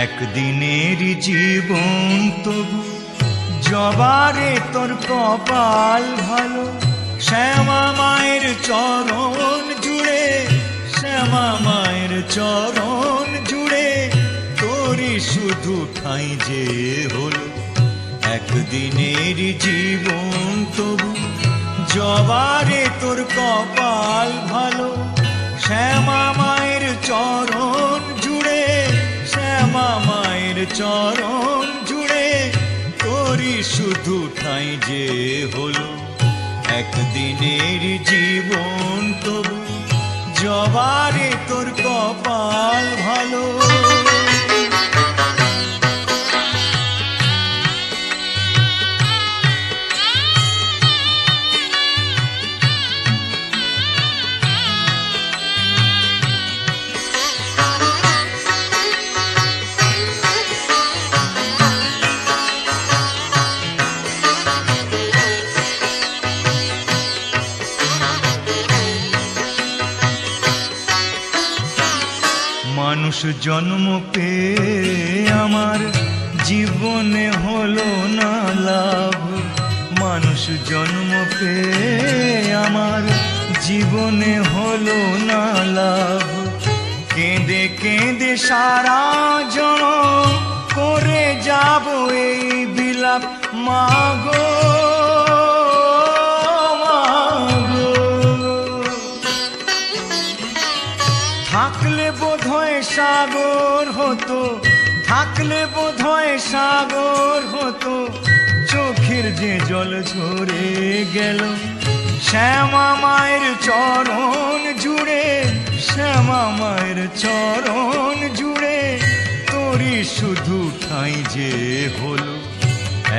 একদিনের জীবন তবু জবারে তোর কপাল ভালো। শ্যামা মায়ের চরণ জুড়ে, শ্যামা মায়ের চরণ জুড়ে তোরই শুধু ঠাঁই যে হলো। একদিনের জীবন তবু জবারে তোর কপাল ভালো। শ্যামা মায়ের চরণ জুড়ে, শ্যামা মায়ের চরণ জুড়ে তোরই শুধু ঠাঁই যে হলো। একদিনের জীবন তবু জবারে তোর কপাল ভালো। মানুষ জন্ম পেয়ে আমার জীবনে হলো না লাভ। মানুষ জন্ম পেয়ে আমার জীবনে হলো না লাভ। কেঁদে কেঁদে সারা জনম করে যাব এই বিলাপ। মাগো থাকলে বোধহয় সাগর হতো, থাকলে বোধহয় সাগর হতো। চোখের যে জল ঝরে গেল শ্যামা মায়ের চরণ জুড়ে, শ্যামা মায়ের চরণ জুড়ে তোরই শুধু ঠাঁই যে হলো।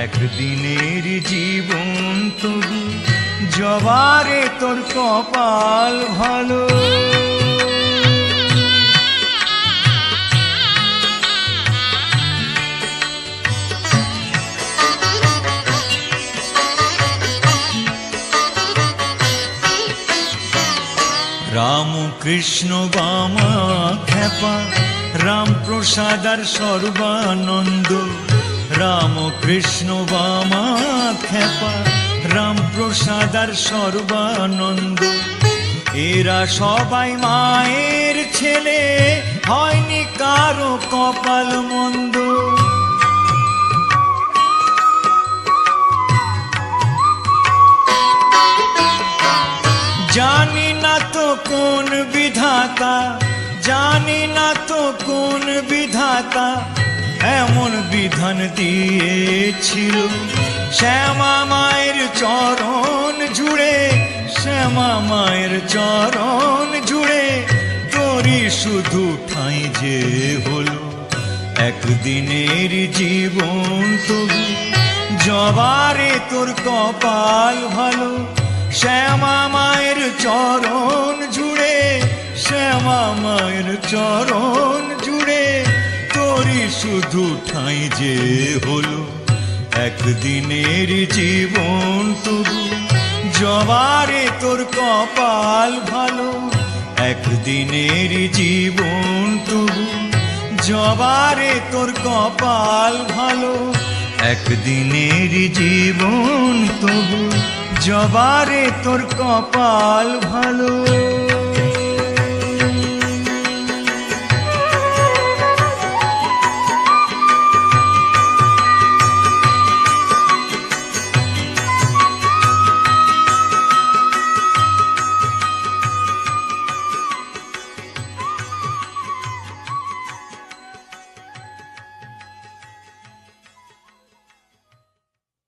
একদিনের জীবন তবু জবারে তোর কপাল ভালো। রাম কৃষ্ণ বামা খ্যাপা, রাম প্রসাদ আর সর্বানন্দ। রাম কৃষ্ণ বামা খ্যাপা, রাম প্রসাদ আর সর্বানন্দ। এরা সবাই মায়ের ছেলে, হয়নি কারো কপাল মন্দ। জানি না তো কোন বিধাতা, জানি না তো কোন বিধাতা এমন বিধান দিয়েছিল। শ্যামা মায়ের চরণ জুড়ে, শ্যামা মায়ের চরণ জুড়ে তোরই শুধু ঠাঁই যে হলো। একদিনের জীবন তবু জবারে তোর কপাল ভালো। শ্যামা মায়ের চরণ জুড়ে, শ্যামা মায়ের চরণ জুড়ে তোরই শুধু ঠাঁই যে হলো। একদিনের জীবন তবু জবারে তোর কপাল ভালো। একদিনের জীবন তবু জবারে তোর কপাল ভালো। একদিনের জীবন তবু জবারে তোর কপাল ভালো।